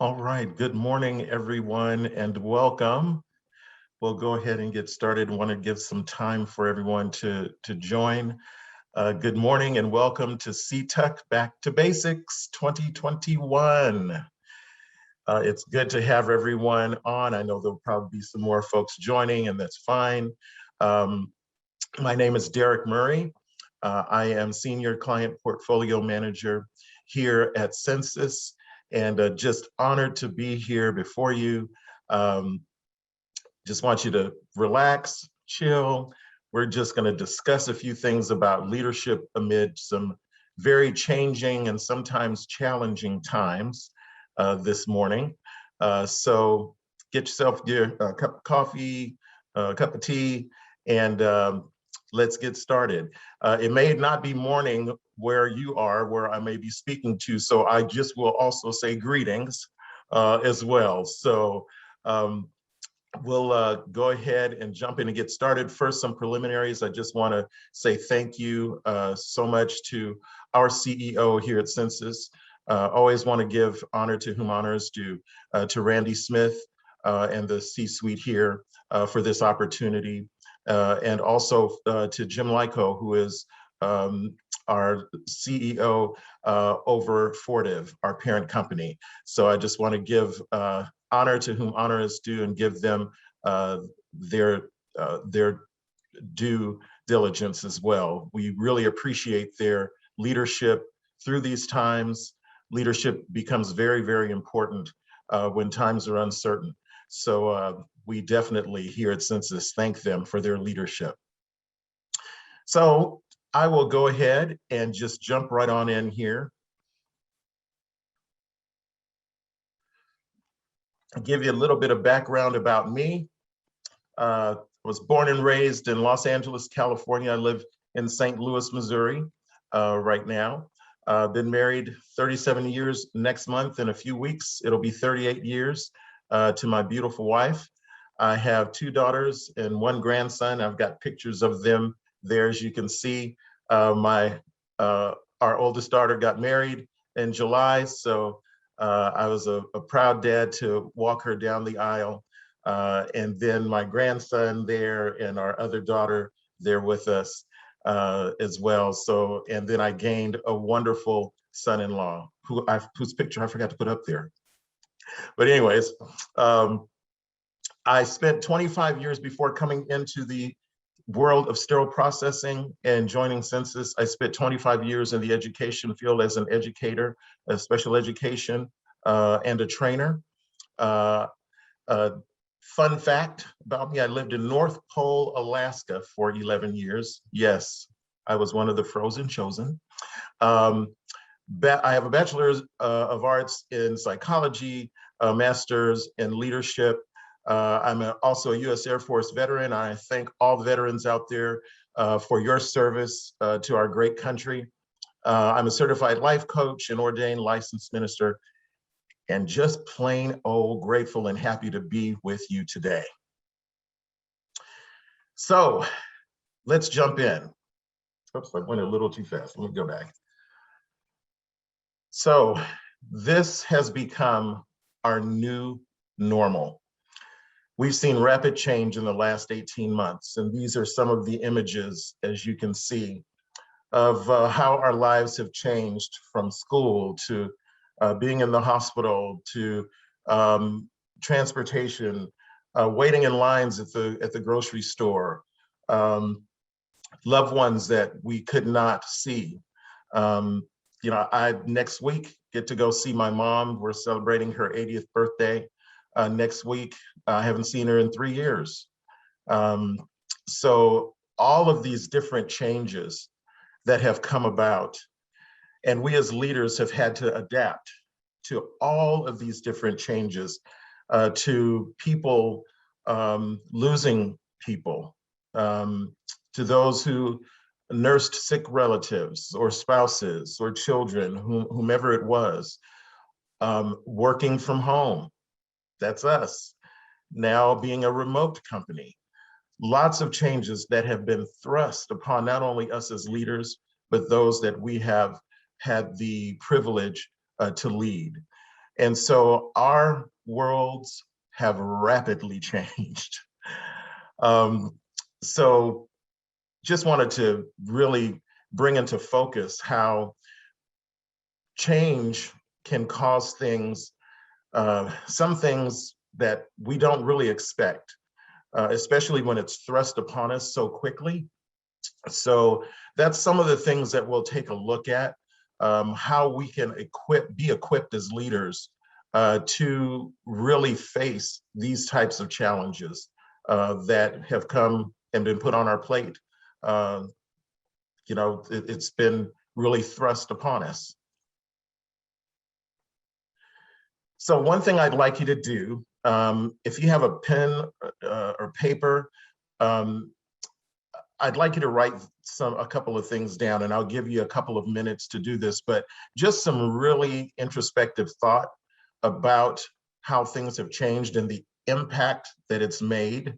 All right, good morning, everyone, and welcome. We'll go ahead and get started. I want to give some time for everyone to join. Good morning and welcome to CtUC Back to Basics 2021. It's good to have everyone on. I know there'll probably be some more folks joining, and that's fine. My name is Derek Murray. I am Senior Client Portfolio Manager here at Censis, and just honored to be here before you. Just want you to relax, chill. We're just going to discuss a few things about leadership amid some very changing and sometimes challenging times this morning. So get yourself a cup of coffee, a cup of tea, and let's get started. It may not be morning where you are, where I may be speaking to, so I just will also say greetings as well. So we'll go ahead and jump in and get started. First, some preliminaries. I just want to say thank you so much to our CEO here at Censis. Always want to give honor to whom honor is due, to Randy Smith and the C-suite here for this opportunity. And also to Jim Lyko, who is our CEO over Fortive, our parent company. So I just want to give honor to whom honor is due and give them their due diligence as well. We really appreciate their leadership through these times. Leadership becomes very, very important when times are uncertain. So we definitely here at Censis thank them for their leadership. So I will go ahead and just jump right on in here. I'll give you a little bit of background about me. I was born and raised in Los Angeles, California. I live in St. Louis, Missouri right now. Been married 37 years next month. In a few weeks, it'll be 38 years to my beautiful wife. I have 2 daughters and 1 grandson. I've got pictures of them there, as you can see. Our oldest daughter got married in July, so I was a proud dad to walk her down the aisle. And then my grandson there and our other daughter there with us as well. So, and then I gained a wonderful son-in-law whose picture I forgot to put up there. But anyways, I spent 25 years before coming into the world of sterile processing and joining Censis. I spent 25 years in the education field as an educator, a special education, and a trainer. Fun fact about me, I lived in North Pole, Alaska for 11 years. Yes, I was one of the frozen chosen. I have a bachelor's of arts in psychology, a master's in leadership. I'm also a U.S. Air Force veteran. I thank all the veterans out there for your service to our great country. I'm a certified life coach and ordained licensed minister, and just plain old grateful and happy to be with you today. So let's jump in. Oops, I went a little too fast. Let me go back. So this has become our new normal. We've seen rapid change in the last 18 months, and these are some of the images, as you can see, of how our lives have changed from school to being in the hospital to transportation, waiting in lines at the grocery store, loved ones that we could not see. You know, I next week get to go see my mom. We're celebrating her 80th birthday next week. I haven't seen her in 3 years. So all of these different changes that have come about, and we as leaders have had to adapt to all of these different changes, to people losing people, to those who nursed sick relatives or spouses or children, whomever it was, working from home. That's us. Now being a remote company. Lots of changes that have been thrust upon not only us as leaders, but those that we have had the privilege to lead. And so our worlds have rapidly changed. So just wanted to really bring into focus how change can cause things, some things that we don't really expect, especially when it's thrust upon us so quickly. So that's some of the things that we'll take a look at, how we can be equipped as leaders to really face these types of challenges that have come and been put on our plate. You know, it's been really thrust upon us. So one thing I'd like you to do, if you have a pen or paper, I'd like you to write a couple of things down, and I'll give you a couple of minutes to do this, but just some really introspective thought about how things have changed and the impact that it's made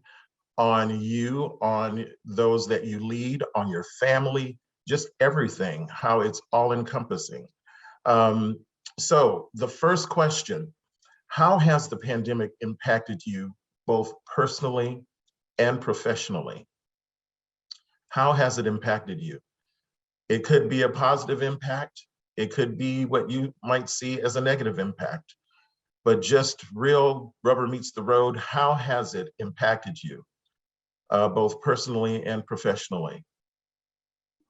on you, on those that you lead, on your family, just everything, how it's all encompassing. So the first question, how has the pandemic impacted you both personally and professionally? How has it impacted you? It could be a positive impact. It could be what you might see as a negative impact, but just real rubber meets the road. How has it impacted you, both personally and professionally?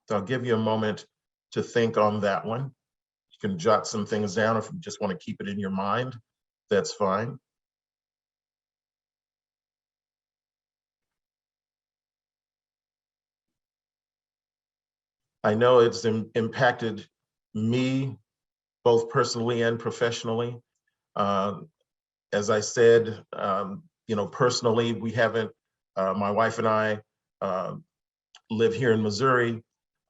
So I'll give you a moment to think on that one. You can jot some things down if you just want to keep it in your mind, that's fine. I know it's impacted me both personally and professionally. As I said, you know, personally, we haven't, my wife and I live here in Missouri.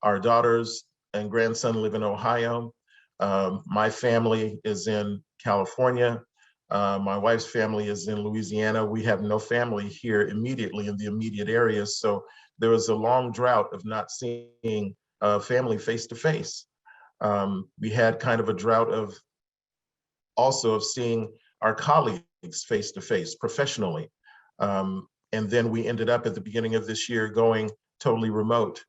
Our daughters and grandson live in Ohio. My family is in California. My wife's family is in Louisiana. We have no family here immediately in the immediate area. So there was a long drought of not seeing family face to face. We had kind of a drought of also of seeing our colleagues face to face professionally. And then we ended up at the beginning of this year going totally remote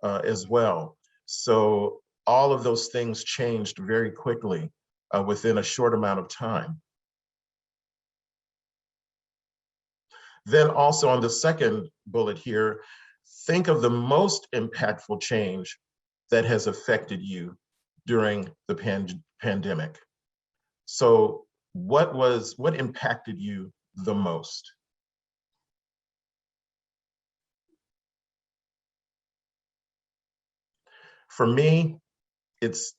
as well. So all of those things changed very quickly within a short amount of time. Then also on the second bullet here, think of the most impactful change that has affected you during the pandemic. So what impacted you the most? For me, it's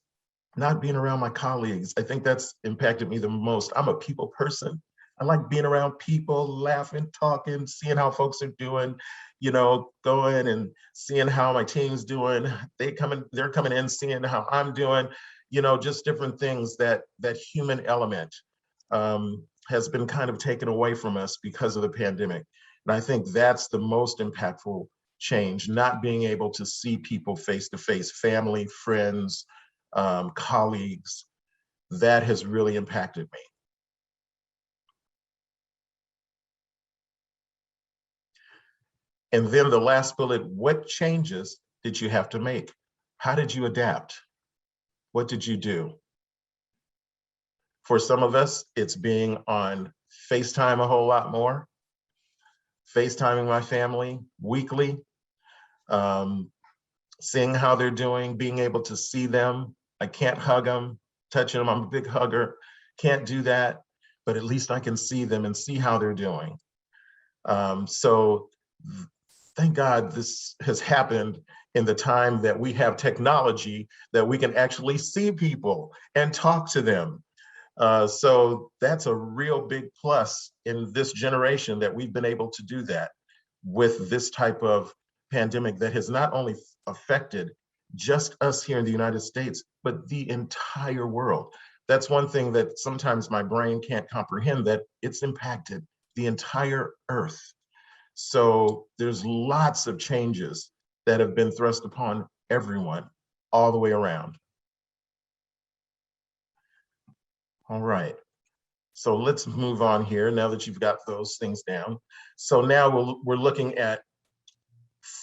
not being around my colleagues. I think that's impacted me the most. I'm a people person. I like being around people, laughing, talking, seeing how folks are doing, you know, going and seeing how my team's doing. They're coming in, seeing how I'm doing, you know, just different things. That human element has been kind of taken away from us because of the pandemic. And I think that's the most impactful change, not being able to see people face to face, family, friends, colleagues. That has really impacted me. And then the last bullet, what changes did you have to make? How did you adapt? What did you do? For some of us, it's being on FaceTime a whole lot more, FaceTiming my family weekly, seeing how they're doing, being able to see them. I can't hug them, touch them. I'm a big hugger, can't do that, but at least I can see them and see how they're doing. So thank God this has happened in the time that we have technology that we can actually see people and talk to them. So that's a real big plus in this generation that we've been able to do that with this type of pandemic that has not only affected just us here in the United States, but the entire world. That's one thing that sometimes my brain can't comprehend, that it's impacted the entire earth. So there's lots of changes that have been thrust upon everyone all the way around. All right. So let's move on here now that you've got those things down. So now we're looking at,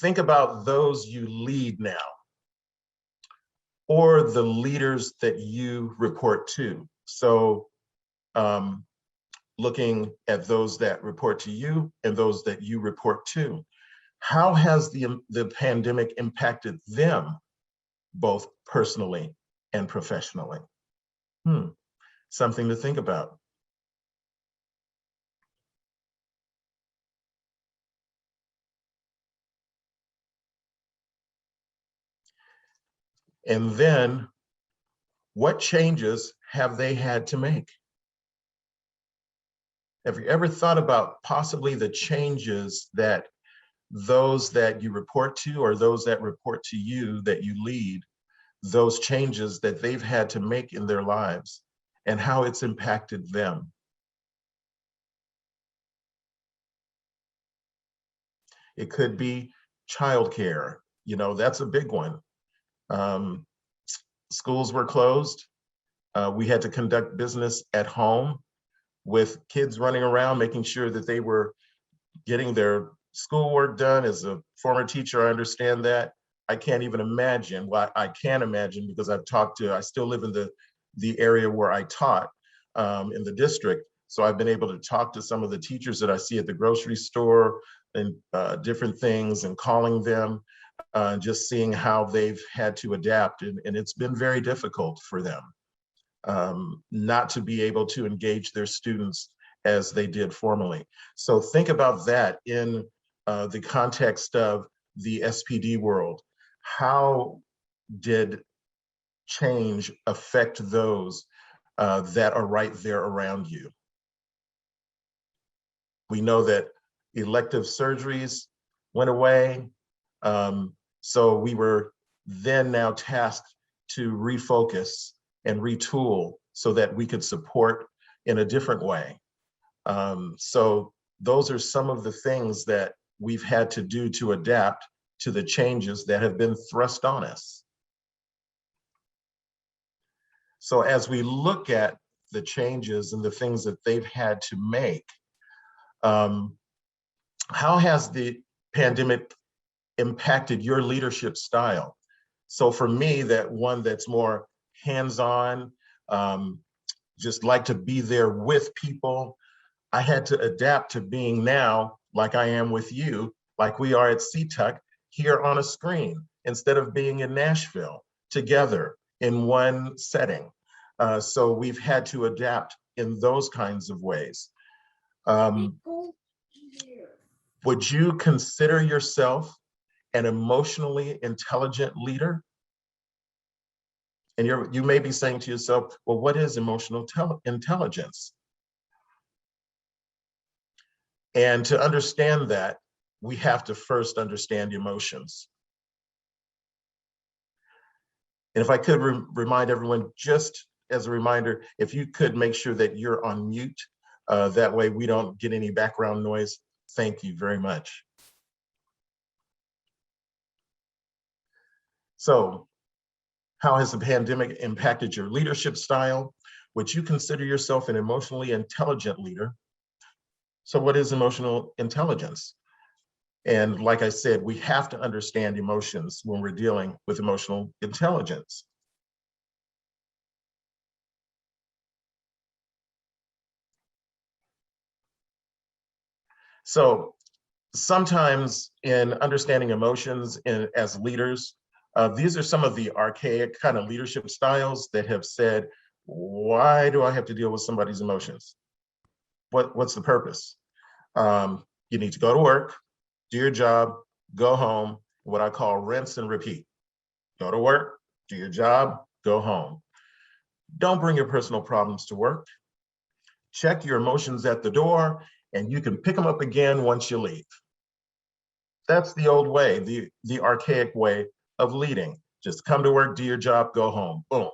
think about those you lead now, or the leaders that you report to. So looking at those that report to you and those that you report to. How has the pandemic impacted them, both personally and professionally? Something to think about. And then, what changes have they had to make? Have you ever thought about possibly the changes that those that you report to, or those that report to you that you lead, those changes that they've had to make in their lives and how it's impacted them? It could be childcare. You know, that's a big one. Schools were closed. We had to conduct business at home with kids running around, making sure that they were getting their schoolwork done. As a former teacher, I understand that. I can't even imagine. Well, I can imagine because I still live in the area where I taught in the district. So I've been able to talk to some of the teachers that I see at the grocery store and different things, and calling them, just seeing how they've had to adapt. And it's been very difficult for them not to be able to engage their students as they did formerly. So think about that in the context of the SPD world. How did change affect those that are right there around you? We know that elective surgeries went away. So we were then now tasked to refocus and retool so that we could support in a different way. So those are some of the things that we've had to do to adapt to the changes that have been thrust on us. So as we look at the changes and the things that they've had to make, how has the pandemic impacted your leadership style? So for me, that one that's more hands-on, just like to be there with people, I had to adapt to being now like I am with you, like we are at CtUC, here on a screen, instead of being in Nashville together in one setting. So we've had to adapt in those kinds of ways. Would you consider yourself an emotionally intelligent leader? And you may be saying to yourself, well, what is emotional intelligence? And to understand that, we have to first understand emotions. And if I could remind everyone, just as a reminder, if you could make sure that you're on mute, that way we don't get any background noise. Thank you very much. So, how has the pandemic impacted your leadership style? Would you consider yourself an emotionally intelligent leader? So what is emotional intelligence? And like I said, we have to understand emotions when we're dealing with emotional intelligence. So sometimes in understanding emotions as leaders, these are some of the archaic kind of leadership styles that have said, why do I have to deal with somebody's emotions? What's the purpose? You need to go to work, do your job, go home, what I call rinse and repeat. Go to work, do your job, go home. Don't bring your personal problems to work. Check your emotions at the door, and you can pick them up again once you leave. That's the old way, the archaic way of leading. Just come to work, do your job, go home. Boom.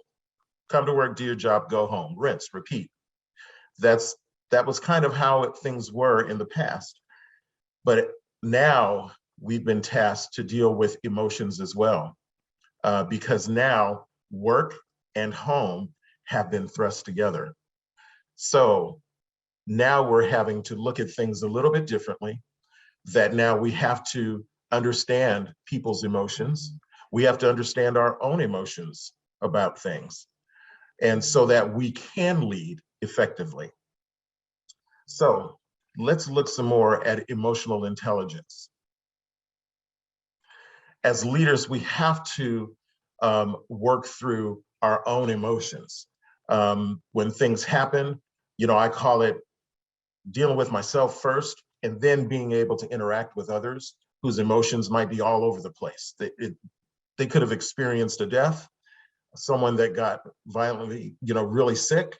Come to work, do your job, go home. Rinse, repeat. That was kind of how things were in the past. But now we've been tasked to deal with emotions as well, because now work and home have been thrust together. So now we're having to look at things a little bit differently, that now we have to understand people's emotions. We have to understand our own emotions about things, and so that we can lead effectively. So let's look some more at emotional intelligence. As leaders, we have to work through our own emotions. When things happen, I call it dealing with myself first, and then being able to interact with others whose emotions might be all over the place. They could have experienced a death, someone that got violently, really sick,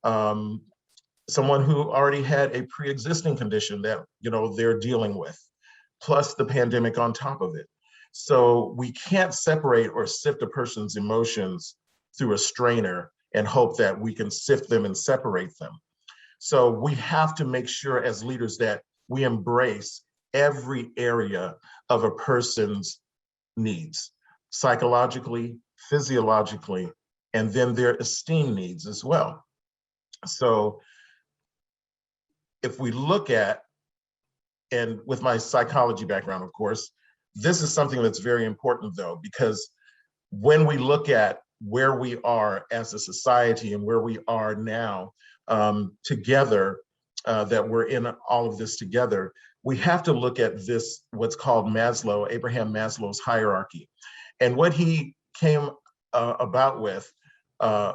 someone who already had a pre-existing condition that, they're dealing with, plus the pandemic on top of it. So we can't separate or sift a person's emotions through a strainer and hope that we can sift them and separate them. So we have to make sure as leaders that we embrace every area of a person's needs, psychologically, physiologically, and then their esteem needs as well. So if we look at, and with my psychology background, of course, this is something that's very important though, because when we look at where we are as a society and where we are now together, that we're in all of this together, we have to look at this, what's called Abraham Maslow's hierarchy. And what he came about with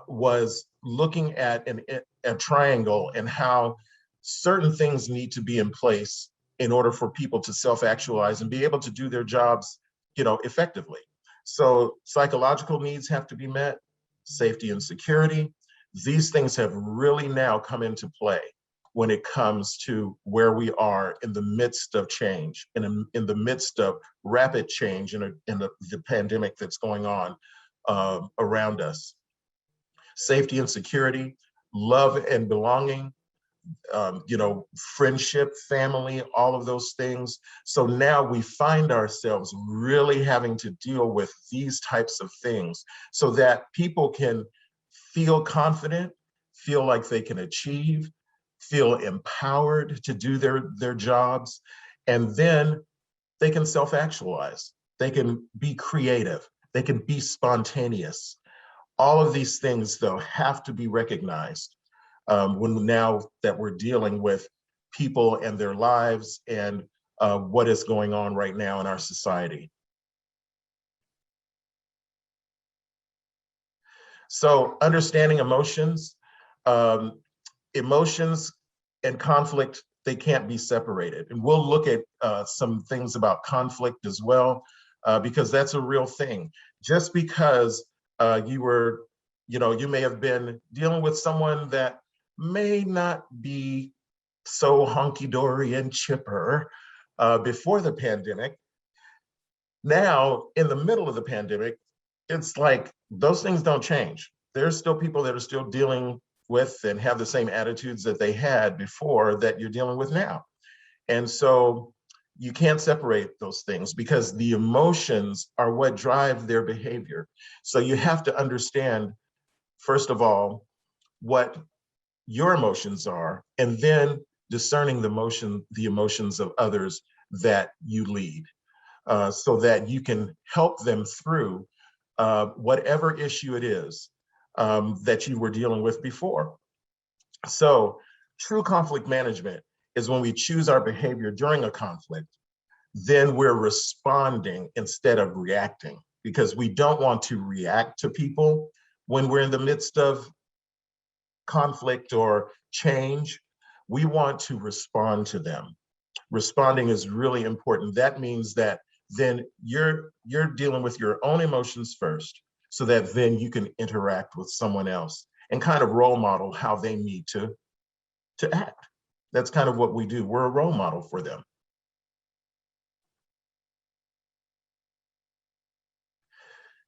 was looking at a triangle and how certain things need to be in place in order for people to self-actualize and be able to do their jobs, effectively. So psychological needs have to be met, safety and security. These things have really now come into play when it comes to where we are in the midst of change, and in the midst of rapid change in the pandemic that's going on around us. Safety and security, love and belonging, friendship, family, all of those things. So now we find ourselves really having to deal with these types of things so that people can feel confident, feel like they can achieve, feel empowered to do their jobs, and then they can self-actualize. They can be creative. They can be spontaneous. All of these things, though, have to be recognized when now that we're dealing with people and their lives and what is going on right now in our society. So understanding emotions, emotions and conflict, they can't be separated. And we'll look at some things about conflict as well, because that's a real thing. Just because you may have been dealing with someone that may not be so hunky-dory and chipper before the pandemic. Now, in the middle of the pandemic, it's like those things don't change. There's still people that are still dealing with and have the same attitudes that they had before that you're dealing with now. And so you can't separate those things because the emotions are what drive their behavior. So you have to understand, first of all, what your emotions are, and then discerning the emotions of others that you lead, so that you can help them through whatever issue it is that you were dealing with before. So true conflict management is when we choose our behavior during a conflict, then we're responding instead of reacting, because we don't want to react to people when we're in the midst of conflict or change. We want to respond to them. Responding is really important. That means that then you're dealing with your own emotions first, so that then you can interact with someone else and kind of role model how they need to act. That's kind of what we do. We're a role model for them.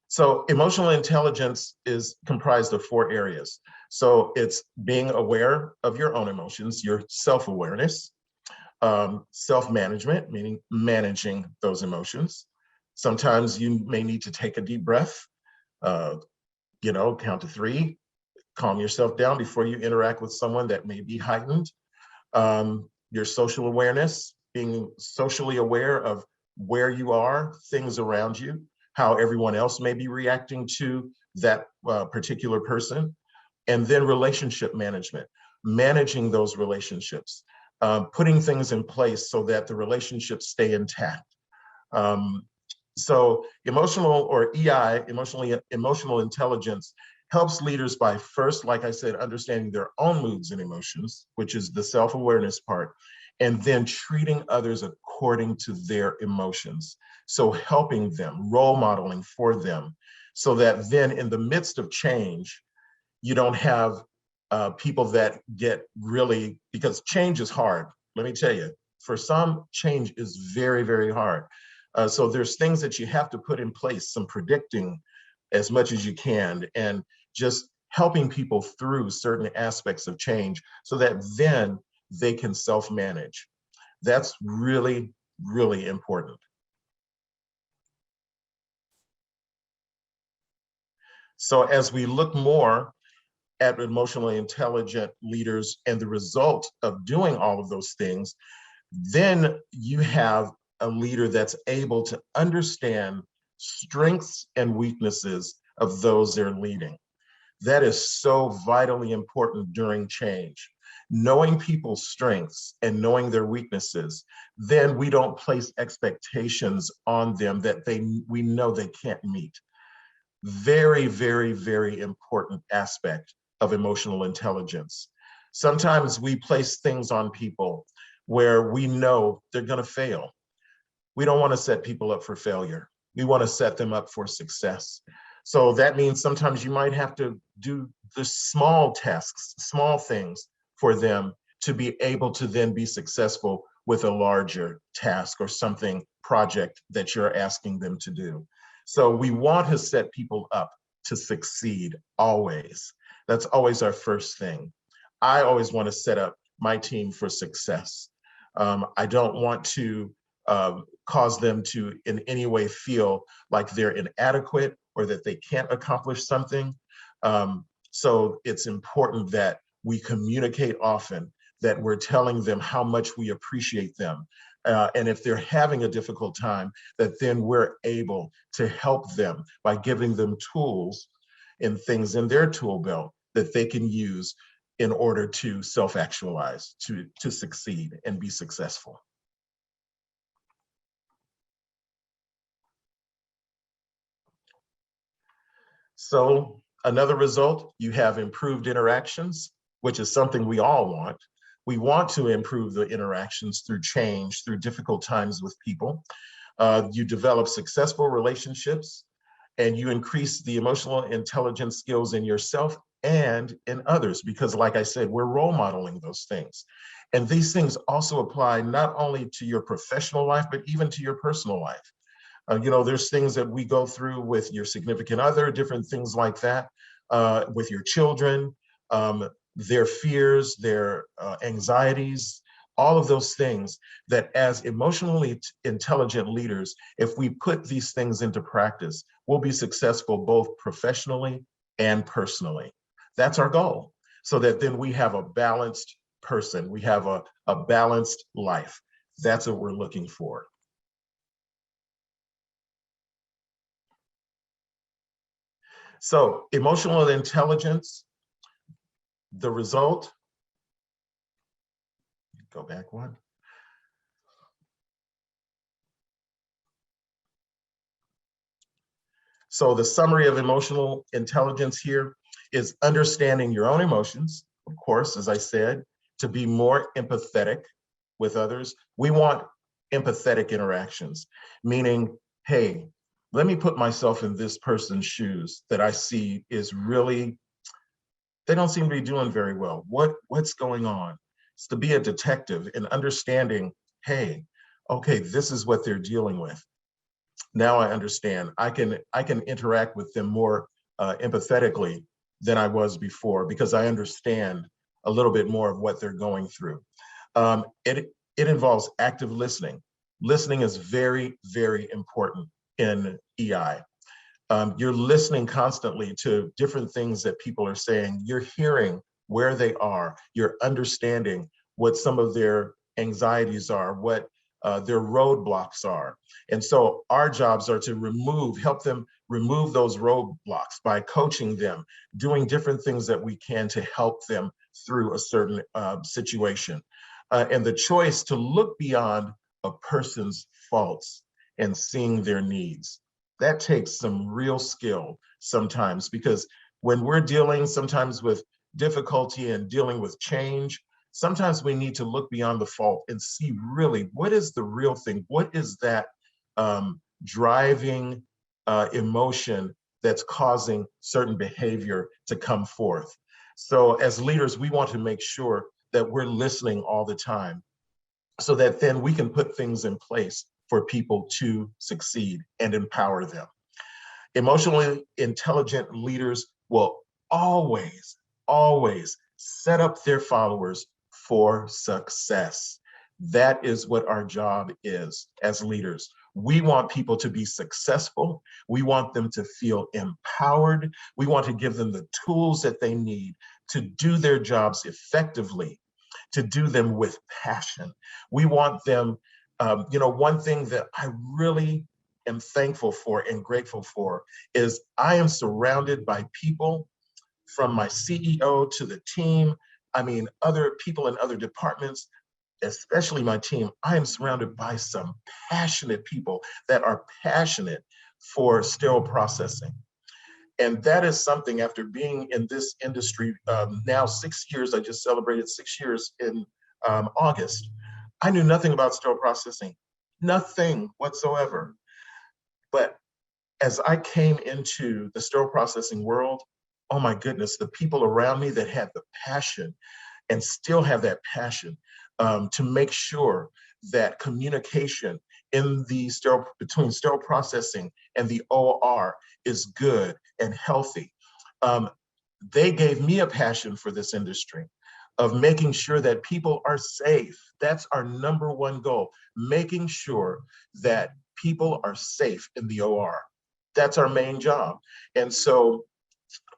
So emotional intelligence is comprised of 4 areas. So it's being aware of your own emotions, your self-awareness, self-management, meaning managing those emotions. Sometimes you may need to take a deep breath, count to 3, calm yourself down before you interact with someone that may be heightened. Your social awareness, being socially aware of where you are, things around you, how everyone else may be reacting to that particular person. And then relationship management, managing those relationships, putting things in place so that the relationships stay intact. So emotional or EI, emotional intelligence, helps leaders by first, like I said, understanding their own moods and emotions, which is the self-awareness part, and then treating others according to their emotions. So helping them, role modeling for them, so that then in the midst of change, you don't have people that get really, because change is hard. Let me tell you, for some, change is very, very hard. So there's things that you have to put in place, some predicting as much as you can, and just helping people through certain aspects of change so that then they can self-manage. That's really, really important. So as we look more at emotionally intelligent leaders and the result of doing all of those things, then you have a leader that's able to understand strengths and weaknesses of those they're leading. That is so vitally important during change. Knowing people's strengths and knowing their weaknesses, then we don't place expectations on them that we know they can't meet. Very, very, very important aspect of emotional intelligence. Sometimes we place things on people where we know they're going to fail. We don't want to set people up for failure. We want to set them up for success. So that means sometimes you might have to do the small tasks, small things for them to be able to then be successful with a larger task or something, project that you're asking them to do. So we want to set people up to succeed always. That's always our first thing. I always want to set up my team for success. I don't want to cause them to in any way feel like they're inadequate or that they can't accomplish something. So it's important that we communicate often, that we're telling them how much we appreciate them. And if they're having a difficult time, that then we're able to help them by giving them tools and things in their tool belt that they can use in order to self-actualize, to succeed and be successful. So another result, you have improved interactions, which is something we all want. We want to improve the interactions through change, through difficult times with people. You develop successful relationships, and you increase the emotional intelligence skills in yourself and in others, because like I said, we're role modeling those things. And these things also apply not only to your professional life, but even to your personal life. You know, there's things that we go through with your significant other, different things like that, with your children, their fears, their anxieties, all of those things that as emotionally intelligent leaders, if we put these things into practice, we'll be successful both professionally and personally. That's our goal, so that then we have a balanced person, we have a balanced life. That's what we're looking for. So emotional intelligence, the result, go back one. So the summary of emotional intelligence here is understanding your own emotions, of course, as I said, to be more empathetic with others. We want empathetic interactions, meaning, hey, let me put myself in this person's shoes that I see is really, they don't seem to be doing very well. What's going on? It's to be a detective and understanding, hey, okay, this is what they're dealing with. Now I understand. I can interact with them more empathetically than I was before, because I understand a little bit more of what they're going through. It involves active listening. Listening is very, very important in EI. You're listening constantly to different things that people are saying. You're hearing where they are. You're understanding what some of their anxieties are, what their roadblocks are. And so our jobs are to help them remove those roadblocks by coaching them, doing different things that we can to help them through a certain situation. And the choice to look beyond a person's faults and seeing their needs. That takes some real skill sometimes, because when we're dealing sometimes with difficulty and dealing with change, sometimes we need to look beyond the fault and see really what is the real thing. What is that driving emotion that's causing certain behavior to come forth? So as leaders, we want to make sure that we're listening all the time, so that then we can put things in place for people to succeed and empower them. Emotionally intelligent leaders will always, always set up their followers for success. That is what our job is as leaders. We want people to be successful. We want them to feel empowered. We want to give them the tools that they need to do their jobs effectively, to do them with passion. We want them, one thing that I really am thankful for and grateful for is I am surrounded by people, from my CEO to the team, other people in other departments, especially my team. I am surrounded by some passionate people that are passionate for sterile processing. And that is something, after being in this industry now 6 years, I just celebrated 6 years in August. I knew nothing about sterile processing, nothing whatsoever. But as I came into the sterile processing world, oh my goodness, the people around me that had the passion and still have that passion to make sure that communication in the between sterile processing and the OR is good and healthy. They gave me a passion for this industry of making sure that people are safe. That's our number one goal, making sure that people are safe in the OR. That's our main job. And so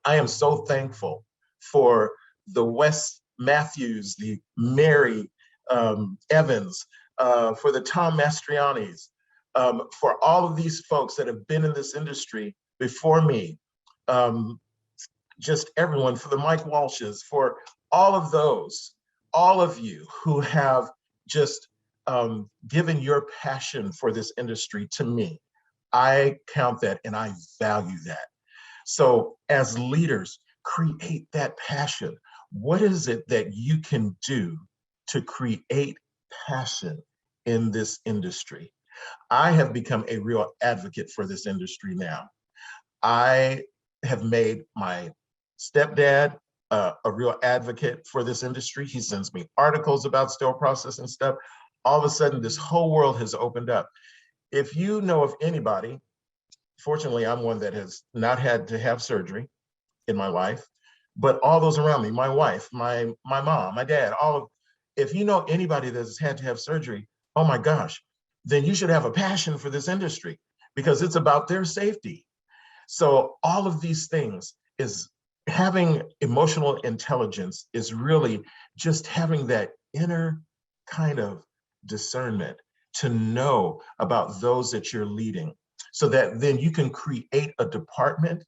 I am so thankful for the Wes Matthews, the Mary Evans, for the Tom Mastrianis, for all of these folks that have been in this industry before me, just everyone, for the Mike Walshes, for all of those, all of you who have just given your passion for this industry to me. I count that and I value that. So as leaders, create that passion. What is it that you can do to create passion in this industry? I have become a real advocate for this industry now. I have made my stepdad a real advocate for this industry. He sends me articles about sterile processing stuff. All of a sudden, this whole world has opened up. If you know of anybody, fortunately, I'm one that has not had to have surgery in my life, but all those around me, my wife, my mom, my dad, if you know anybody that's had to have surgery, oh my gosh, then you should have a passion for this industry because it's about their safety. So all of these things is having emotional intelligence is really just having that inner kind of discernment to know about those that you're leading, so that then you can create a department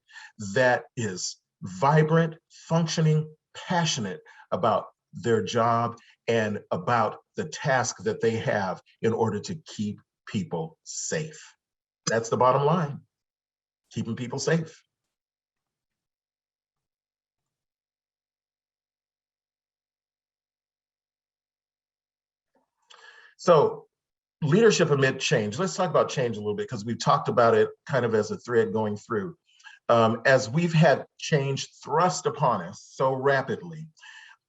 that is vibrant, functioning, passionate about their job and about the task that they have in order to keep people safe. That's the bottom line, keeping people safe. So leadership amid change. Let's talk about change a little bit because we've talked about it kind of as a thread going through. As we've had change thrust upon us so rapidly,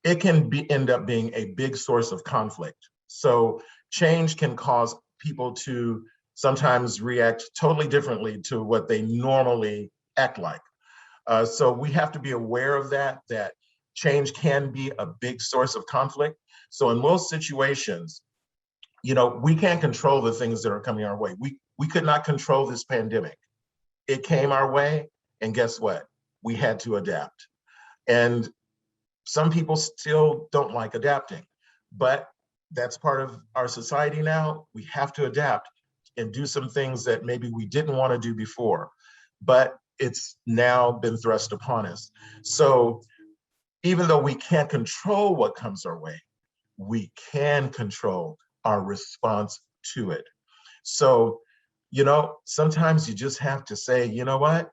it can end up being a big source of conflict. So change can cause people to sometimes react totally differently to what they normally act like. So we have to be aware of that change can be a big source of conflict. So in most situations, we can't control the things that are coming our way. We could not control this pandemic. It came our way, and guess what? We had to adapt. And some people still don't like adapting. But that's part of our society now. We have to adapt and do some things that maybe we didn't want to do before, but it's now been thrust upon us. So even though we can't control what comes our way, we can control our response to it. So, sometimes you just have to say, you know what?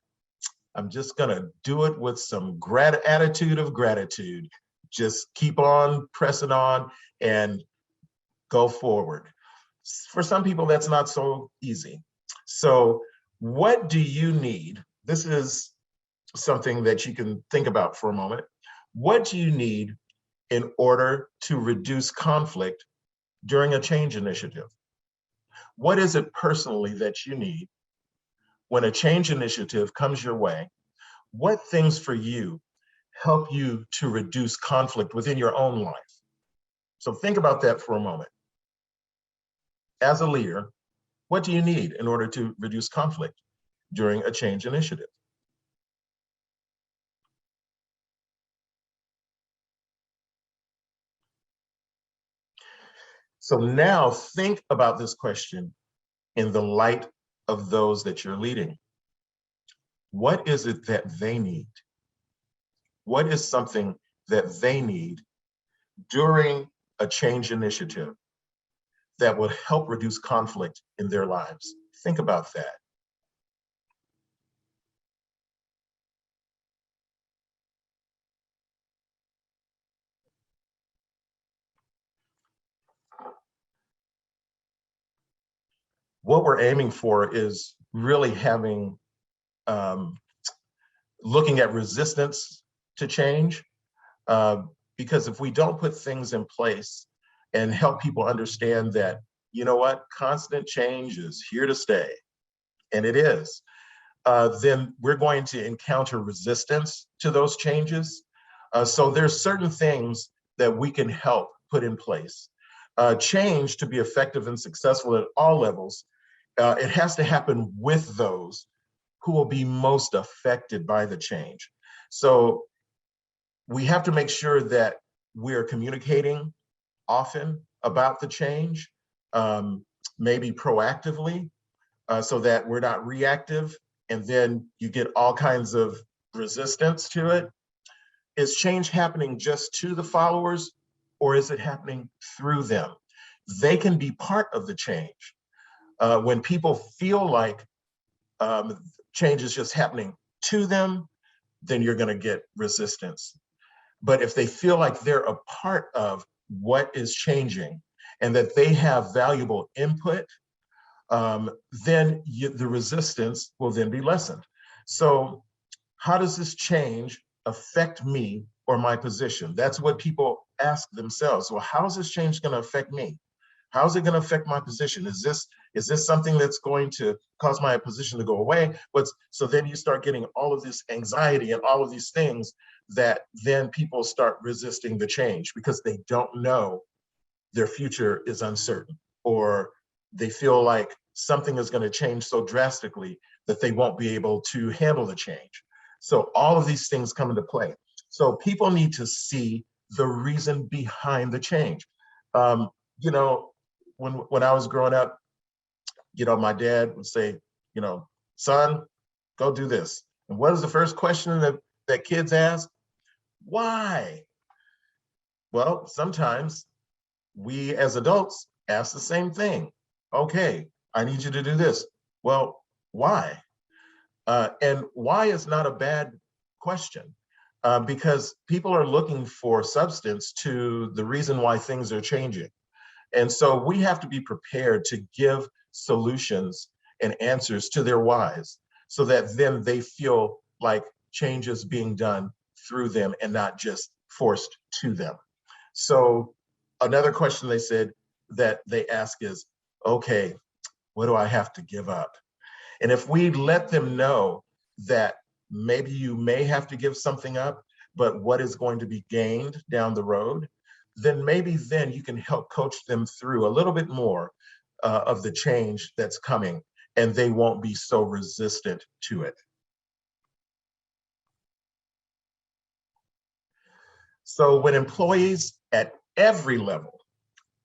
I'm just going to do it with some attitude of gratitude. Just keep on pressing on and go forward. For some people, that's not so easy. So, what do you need? This is something that you can think about for a moment. What do you need in order to reduce conflict during a change initiative? What is it personally that you need when a change initiative comes your way? What things for you help you to reduce conflict within your own life? So think about that for a moment. As a leader, what do you need in order to reduce conflict during a change initiative? So now think about this question in the light of those that you're leading. What is it that they need? What is something that they need during a change initiative that will help reduce conflict in their lives? Think about that. What we're aiming for is really having, looking at resistance to change, because if we don't put things in place and help people understand that, you know what, constant change is here to stay, and it is, then we're going to encounter resistance to those changes. So there's certain things that we can help put in place. Change, to be effective and successful at all levels, it has to happen with those who will be most affected by the change. So we have to make sure that we're communicating often about the change, maybe proactively, so that we're not reactive, and then you get all kinds of resistance to it. Is change happening just to the followers, or is it happening through them? They can be part of the change. When people feel like change is just happening to them, then you're going to get resistance. But if they feel like they're a part of what is changing and that they have valuable input, then the resistance will then be lessened. So how does this change affect me or my position? That's what people ask themselves. Well, how is this change going to affect me? How is it going to affect my position? Is this something that's going to cause my position to go away? So then you start getting all of this anxiety and all of these things that then people start resisting the change because they don't know, their future is uncertain, or they feel like something is going to change so drastically that they won't be able to handle the change. So all of these things come into play. So people need to see the reason behind the change. You know, when I was growing up, my dad would say, son, go do this. And what is the first question that kids ask? Why? Well, sometimes we as adults ask the same thing. Okay, I need you to do this. Well, why? And why is not a bad question, because people are looking for substance to the reason why things are changing. And so we have to be prepared to give solutions and answers to their whys so that then they feel like change is being done through them and not just forced to them. So another question they said that they ask is, okay, what do I have to give up? And if we let them know that maybe you may have to give something up, but what is going to be gained down the road, then maybe then you can help coach them through a little bit more of the change that's coming, and they won't be so resistant to it. So when employees at every level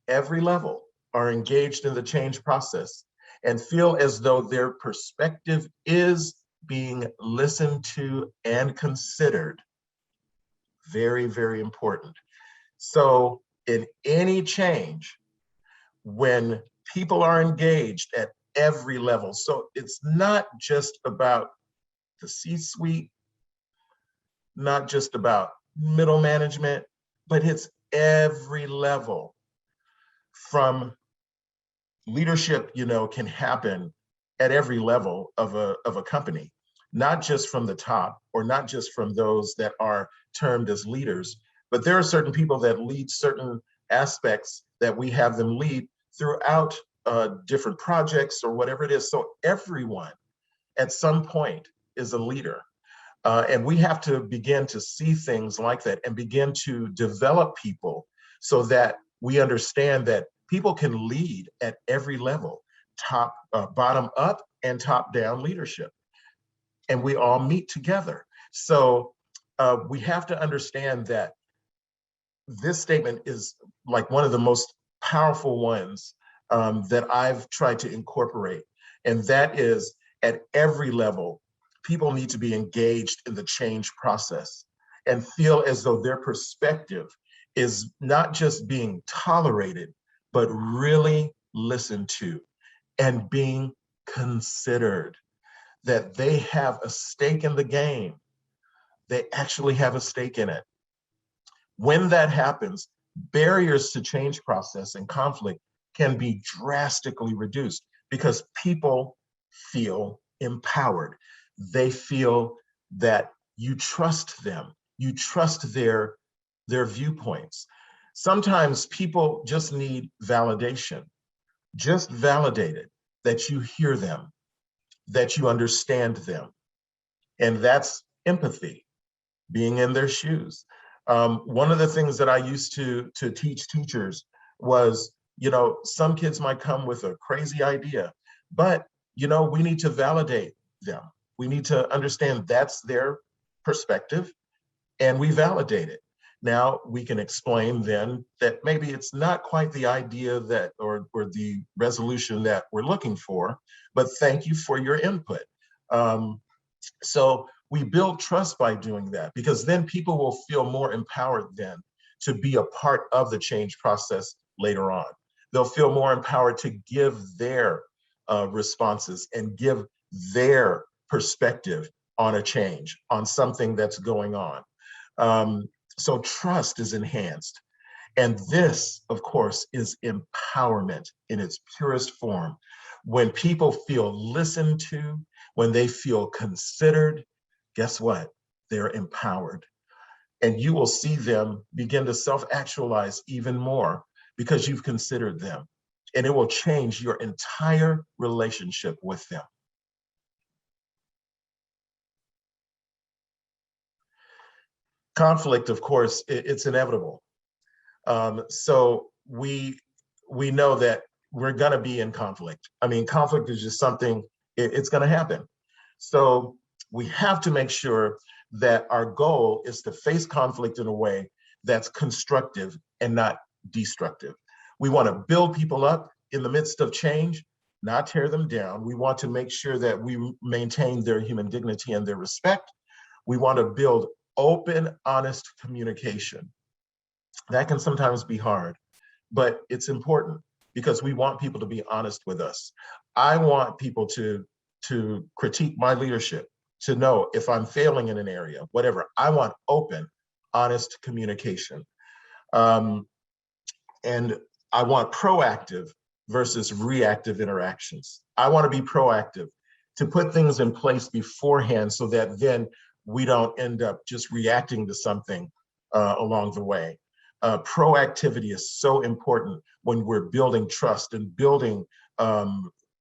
every level, are engaged in the change process and feel as though their perspective is being listened to and considered. Very, very important. So in any change, when people are engaged at every level, so it's not just about the C-suite, not just about middle management, but it's every level. From leadership, can happen at every level of a company, not just from the top or not just from those that are termed as leaders, but there are certain people that lead certain aspects that we have them lead throughout different projects or whatever it is. So everyone at some point is a leader. And we have to begin to see things like that and begin to develop people so that we understand that people can lead at every level, bottom up and top down leadership. And we all meet together. So we have to understand that this statement is like one of the most powerful ones that I've tried to incorporate. And that is, at every level, people need to be engaged in the change process and feel as though their perspective is not just being tolerated, but really listened to and being considered, that they have a stake in the game. They actually have a stake in it. When that happens, barriers to change process and conflict can be drastically reduced because people feel empowered. They feel that you trust them, you trust their viewpoints. Sometimes people just need validation, just validated that you hear them, that you understand them. And that's empathy, being in their shoes. One of the things that I used to teach teachers was, some kids might come with a crazy idea, but, we need to validate them. We need to understand that's their perspective and we validate it. Now we can explain then that maybe it's not quite the idea that, or the resolution that we're looking for, but thank you for your input. So we build trust by doing that, because then people will feel more empowered then to be a part of the change process later on. They'll feel more empowered to give their responses and give their perspective on a change, on something that's going on. So trust is enhanced. And this, of course, is empowerment in its purest form. When people feel listened to, when they feel considered, guess what? They're empowered. And you will see them begin to self-actualize even more because you've considered them. And it will change your entire relationship with them. Conflict, of course, it's inevitable. So we know that we're going to be in conflict. I mean, conflict is just something, it's going to happen. So we have to make sure that our goal is to face conflict in a way that's constructive and not destructive. We want to build people up in the midst of change, not tear them down. We want to make sure that we maintain their human dignity and their respect. We want to build open, honest communication. That can sometimes be hard, but it's important because we want people to be honest with us. I want people to critique my leadership, to know if I'm failing in an area, whatever. I want open, honest communication. And I want proactive versus reactive interactions. I want to be proactive, to put things in place beforehand so that then we don't end up just reacting to something along the way. Proactivity is so important when we're building trust and building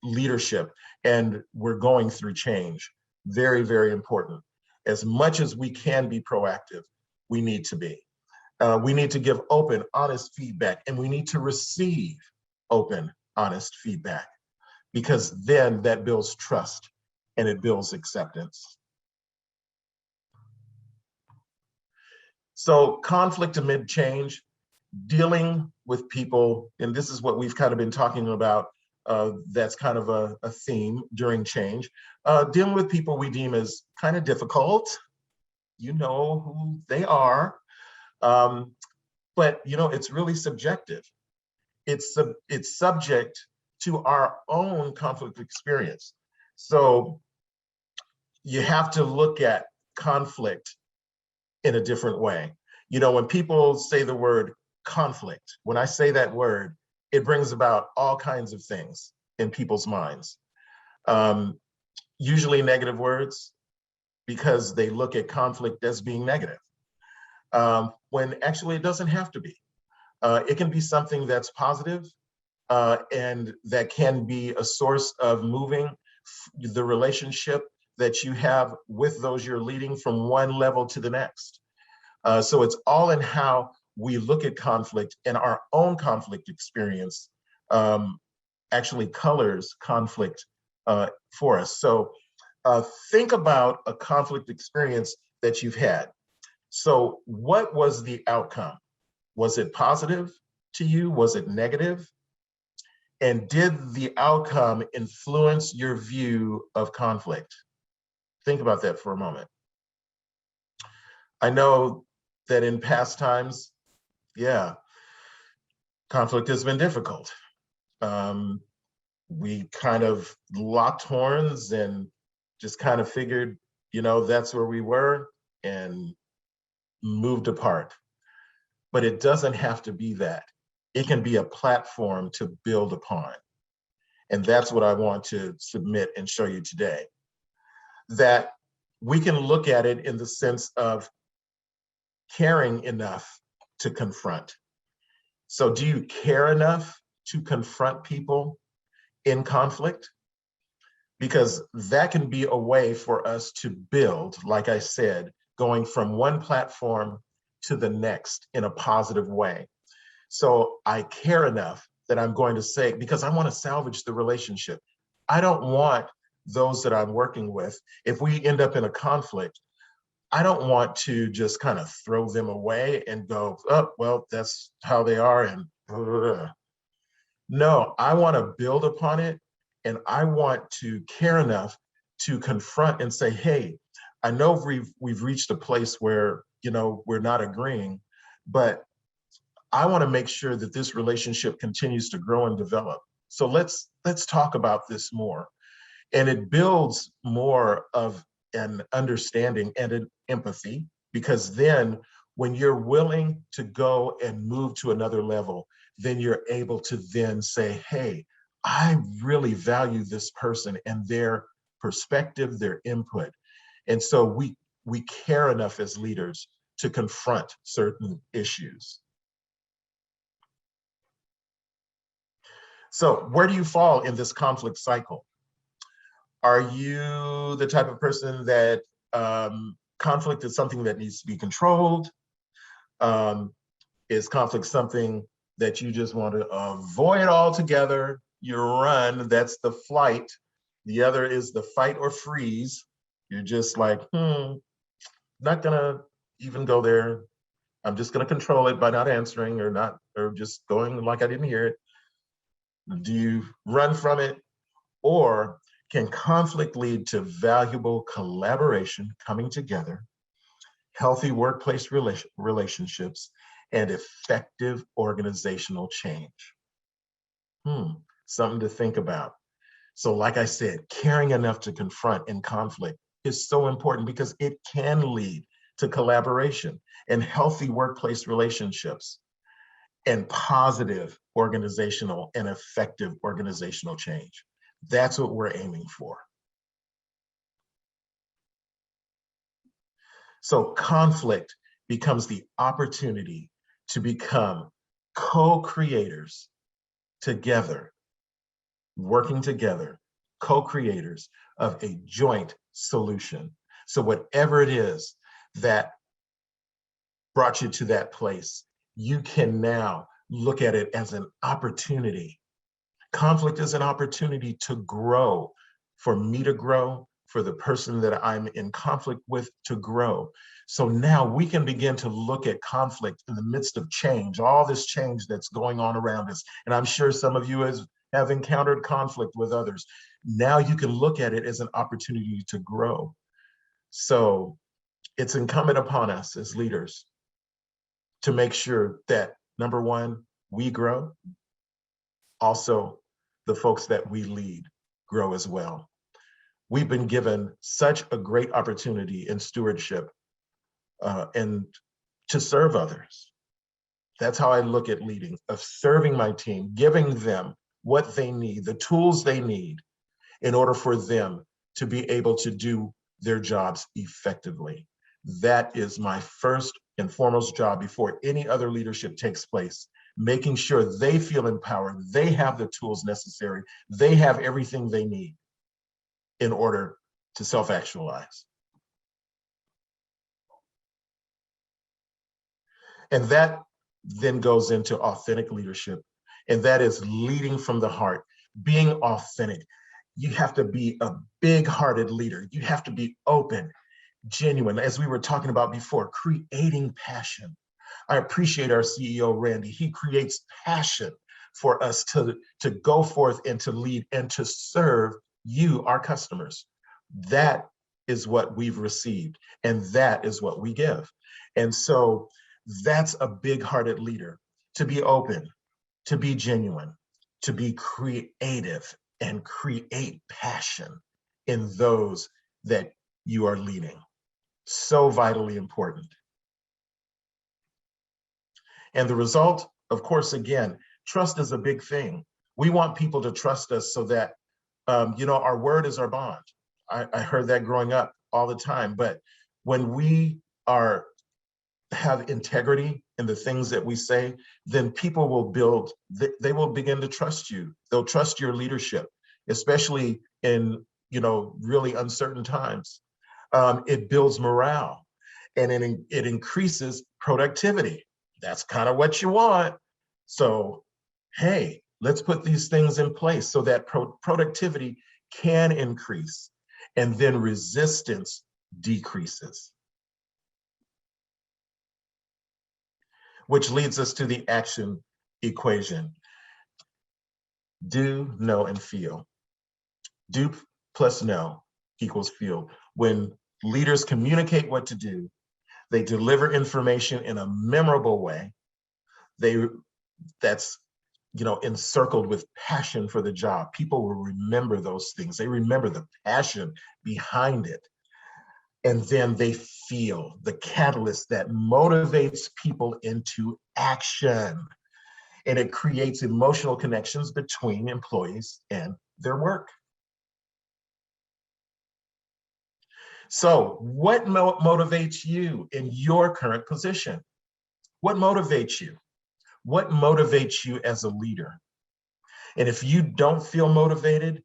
leadership and we're going through change. Very, very important. As much as we can be proactive, we need to be. We need to give open, honest feedback, and we need to receive open, honest feedback, because then that builds trust and it builds acceptance. So conflict amid change, dealing with people, and this is what we've kind of been talking about, that's kind of a theme during change, dealing with people we deem as kind of difficult. You know who they are, but it's really subjective. It's subject to our own conflict experience. So you have to look at conflict in a different way. When people say the word conflict, when I say that word, it brings about all kinds of things in people's minds. Usually negative words, because they look at conflict as being negative, when actually it doesn't have to be. It can be something that's positive, and that can be a source of moving the relationship that you have with those you're leading from one level to the next. So it's all in how we look at conflict, and our own conflict experience actually colors conflict for us. So think about a conflict experience that you've had. So what was the outcome? Was it positive to you? Was it negative? And did the outcome influence your view of conflict? Think about that for a moment. I know that in past times, conflict has been difficult. We kind of locked horns and just kind of figured, that's where we were, and moved apart. But it doesn't have to be that. It can be a platform to build upon. And that's what I want to submit and show you today. That we can look at it in the sense of caring enough to confront. So do you care enough to confront people in conflict? Because that can be a way for us to build, like I said, going from one platform to the next in a positive way. So I care enough that I'm going to say, because I want to salvage the relationship. I don't want those that I'm working with, if we end up in a conflict, I don't want to just kind of throw them away and go, oh, well, that's how they are. And no, I want to build upon it. And I want to care enough to confront and say, hey, I know we've reached a place where, we're not agreeing, but I want to make sure that this relationship continues to grow and develop. So let's talk about this more. And it builds more of an understanding and an empathy, because then when you're willing to go and move to another level, then you're able to then say, hey, I really value this person and their perspective, their input. And so we care enough as leaders to confront certain issues. So where do you fall in this conflict cycle? Are you the type of person that conflict is something that needs to be controlled? Is conflict something that you just want to avoid altogether? You run, that's the flight. The other is the fight or freeze. You're just like, not gonna even go there. I'm just gonna control it by not answering or just going like I didn't hear it. Do you run from it? Or can conflict lead to valuable collaboration, coming together, healthy workplace relationships, and effective organizational change? Something to think about. So like I said, caring enough to confront in conflict is so important, because it can lead to collaboration and healthy workplace relationships and positive organizational and effective organizational change. That's what we're aiming for. So conflict becomes the opportunity to become co-creators together, working together, co-creators of a joint solution. So whatever it is that brought you to that place, you can now look at it as an opportunity. Conflict is an opportunity to grow, for me to grow, for the person that I'm in conflict with to grow. So now we can begin to look at conflict in the midst of change, all this change that's going on around us. And I'm sure some of you have encountered conflict with others. Now you can look at it as an opportunity to grow. So it's incumbent upon us as leaders to make sure that, number one, we grow. Also, the folks that we lead grow as well. We've been given such a great opportunity in stewardship and to serve others. That's how I look at leading, of serving my team, giving them what they need, the tools they need in order for them to be able to do their jobs effectively. That is my first and foremost job before any other leadership takes place, making sure they feel empowered, they have the tools necessary, they have everything they need in order to self-actualize. And that then goes into authentic leadership, and that is leading from the heart, being authentic. You have to be a big-hearted leader. You have to be open, genuine, as we were talking about before, creating passion. I appreciate our CEO, Randy. He creates passion for us to go forth and to lead and to serve you, our customers. That is what we've received, and that is what we give. And so that's a big-hearted leader, to be open, to be genuine, to be creative, and create passion in those that you are leading. So vitally important. And the result, of course, again, trust is a big thing. We want people to trust us so that, our word is our bond. I heard that growing up all the time. But when we have integrity in the things that we say, then people will they will begin to trust you. They'll trust your leadership, especially in, really uncertain times. It builds morale, and it increases productivity. That's kind of what you want. So, hey, let's put these things in place so that productivity can increase, and then resistance decreases. Which leads us to the action equation. Do, know, and feel. Do plus know equals feel. When leaders communicate what to do, they deliver information in a memorable way. That's encircled with passion for the job. People will remember those things. They remember the passion behind it. And then they feel the catalyst that motivates people into action. And it creates emotional connections between employees and their work. So what motivates you in your current position? What motivates you? What motivates you as a leader? And if you don't feel motivated,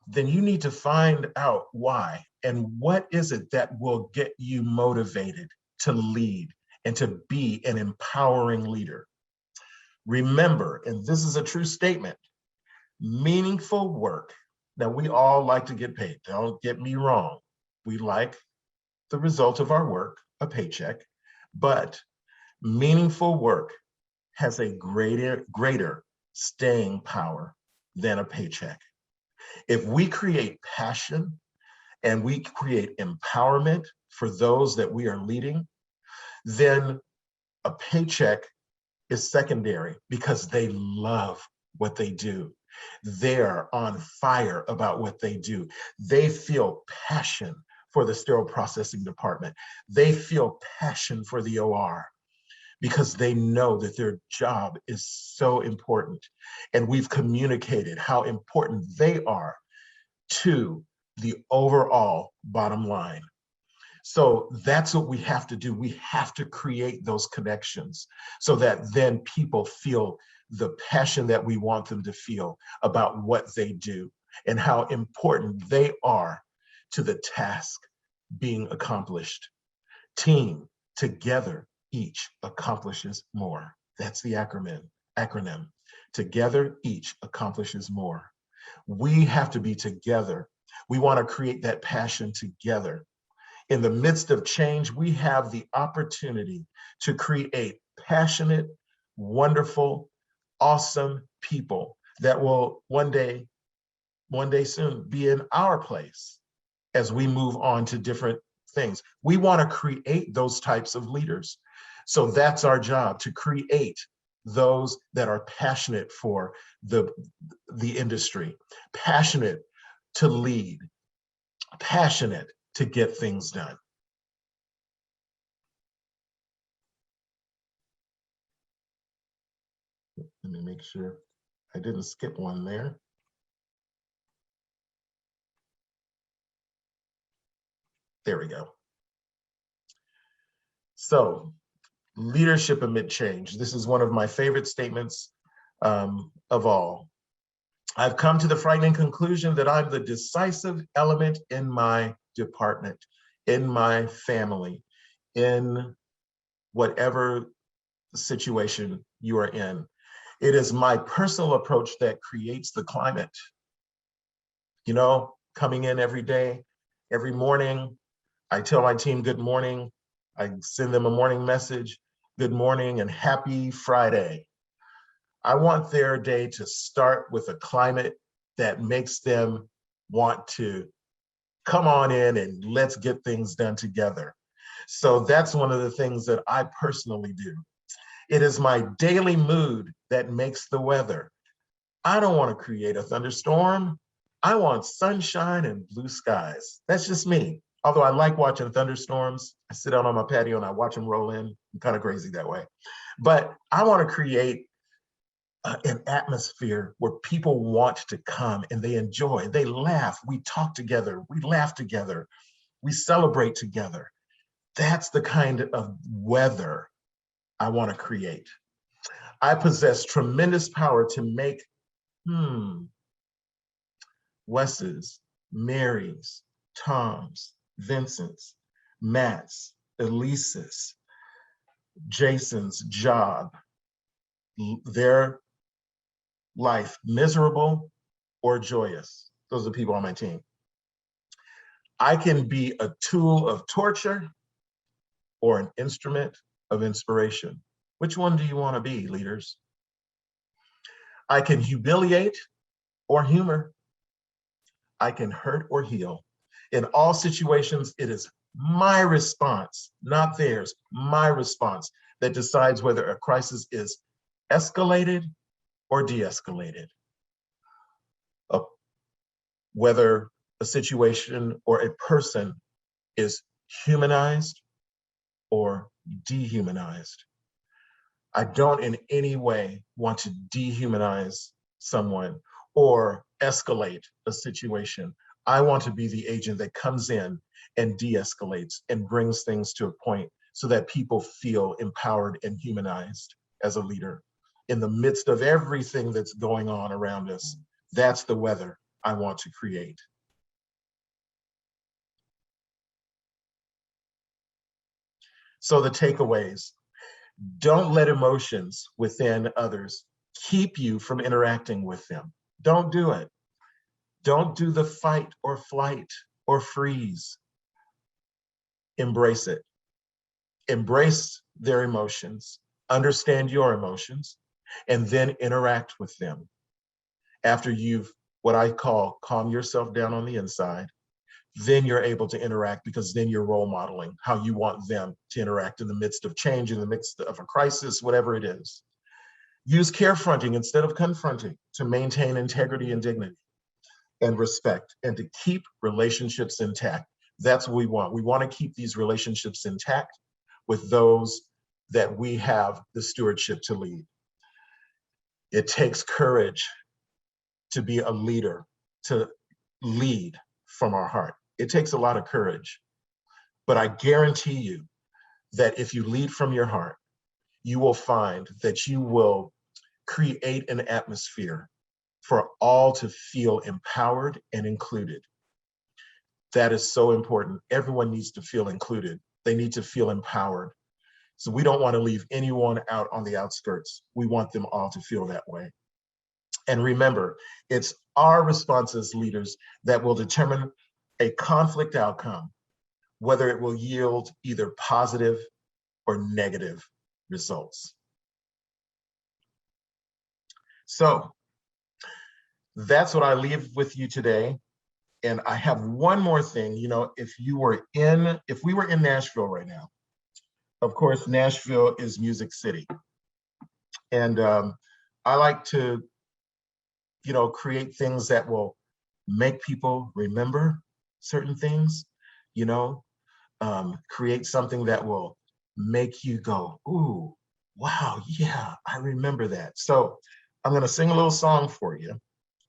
then you need to find out why. And what is it that will get you motivated to lead and to be an empowering leader? Remember, and this is a true statement, meaningful work. Now, we all like to get paid. Don't get me wrong. We like the result of our work, a paycheck, but meaningful work has a greater staying power than a paycheck. If we create passion and we create empowerment for those that we are leading, then a paycheck is secondary because they love what they do. They're on fire about what they do. They feel passion for the sterile processing department. They feel passion for the OR because they know that their job is so important. And we've communicated how important they are to the overall bottom line. So that's what we have to do. We have to create those connections so that then people feel the passion that we want them to feel about what they do and how important they are to the task being accomplished. Team, together, each accomplishes more. That's the acronym. Together, each accomplishes more. We have to be together We want to create that passion together. In the midst of change, we have the opportunity to create passionate, wonderful, awesome people that will one day soon be in our place as we move on to different things. We want to create those types of leaders. So that's our job, to create those that are passionate for the industry, passionate to lead, passionate to get things done. Let me make sure I didn't skip one there. There we go. So, leadership amid change. This is one of my favorite statements of all. I've come to the frightening conclusion that I'm the decisive element in my department, in my family, in whatever situation you are in. It is my personal approach that creates the climate. You know, coming in every day, every morning, I tell my team good morning. I send them a morning message, good morning and happy Friday. I want their day to start with a climate that makes them want to come on in and let's get things done together. So that's one of the things that I personally do. It is my daily mood that makes the weather. I don't want to create a thunderstorm. I want sunshine and blue skies. That's just me. Although I like watching thunderstorms, I sit out on my patio and I watch them roll in. I'm kind of crazy that way. But I want to create an atmosphere where people want to come and they enjoy, they laugh, we talk together, we laugh together, we celebrate together. That's the kind of weather I want to create. I possess tremendous power to make Wes's, Mary's, Tom's, Vincent's, Matt's, Elise's, Jason's job, their life miserable or joyous. Those are the people on my team. I can be a tool of torture or an instrument of inspiration. Which one do you want to be, leaders? I can humiliate or humor. I can hurt or heal. In all situations, it is my response, not theirs, my response that decides whether a crisis is escalated or de-escalated. Whether a situation or a person is humanized or dehumanized. I don't in any way want to dehumanize someone or escalate a situation. I want to be the agent that comes in and de-escalates and brings things to a point so that people feel empowered and humanized as a leader. In the midst of everything that's going on around us, that's the weather I want to create. So the takeaways: don't let emotions within others keep you from interacting with them. Don't do it. Don't do the fight or flight or freeze. Embrace it. Embrace their emotions, understand your emotions, and then interact with them. After you've, what I call, calm yourself down on the inside, then you're able to interact, because then you're role modeling how you want them to interact in the midst of change, in the midst of a crisis, whatever it is. Use carefronting instead of confronting to maintain integrity and dignity and respect, and to keep relationships intact. That's what we want. We want to keep these relationships intact with those that we have the stewardship to lead. It takes courage to be a leader, to lead from our heart. It takes a lot of courage, but I guarantee you that if you lead from your heart, you will find that you will create an atmosphere for all to feel empowered and included. That is so important. Everyone needs to feel included. They need to feel empowered. So we don't want to leave anyone out on the outskirts. We want them all to feel that way. And remember, it's our response as leaders that will determine a conflict outcome, whether it will yield either positive or negative results. So that's what I leave with you today. And I have one more thing. You know, if we were in Nashville right now, of course, Nashville is Music City. And I like to, you know, create things that will make people remember certain things, you know, create something that will make you go, ooh, wow, yeah, I remember that. So I'm gonna sing a little song for you,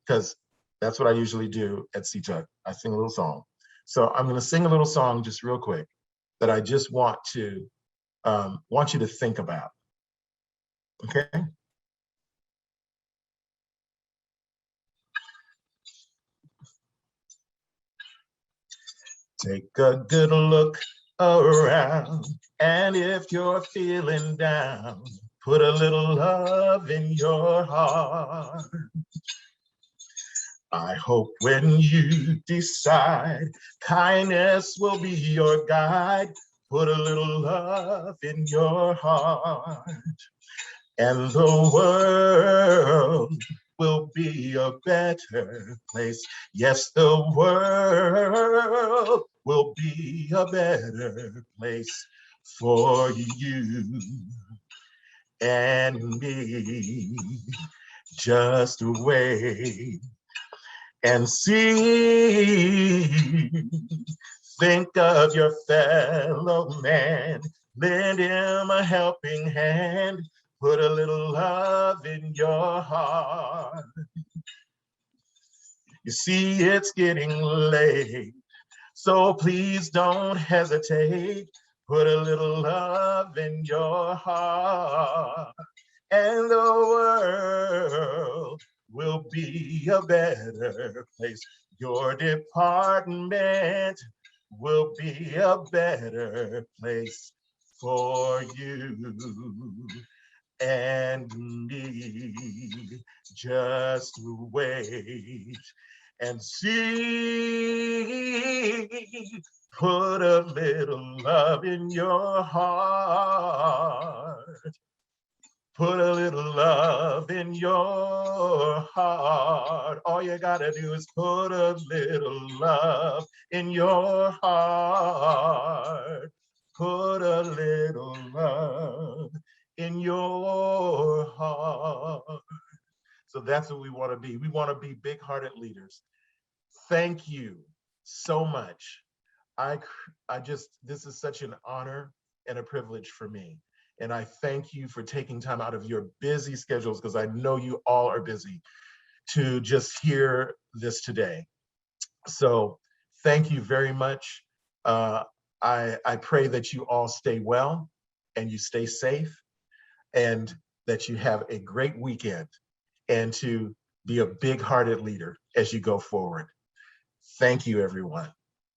because that's what I usually do at CtUC. I sing a little song. So I'm gonna sing a little song just real quick that I just want you to think about, okay? Take a good look around, and if you're feeling down, put a little love in your heart. I hope when you decide kindness will be your guide, put a little love in your heart, and the world will be a better place. Yes, the world will be a better place for you and me. Just wait and see. Think of your fellow man, lend him a helping hand, put a little love in your heart. You see, it's getting late, so please don't hesitate. Put a little love in your heart, and the world will be a better place. Your department will be a better place for you and me. Just wait and see. Put a little love in your heart. Put a little love in your heart. All you gotta do is put a little love in your heart. Put a little love in your heart. So that's what we want to be. We want to be big-hearted leaders. Thank you so much. This is such an honor and a privilege for me. And I thank you for taking time out of your busy schedules, because I know you all are busy, to just hear this today. So thank you very much. I pray that you all stay well and you stay safe, and that you have a great weekend, and to be a big-hearted leader as you go forward. Thank you, everyone.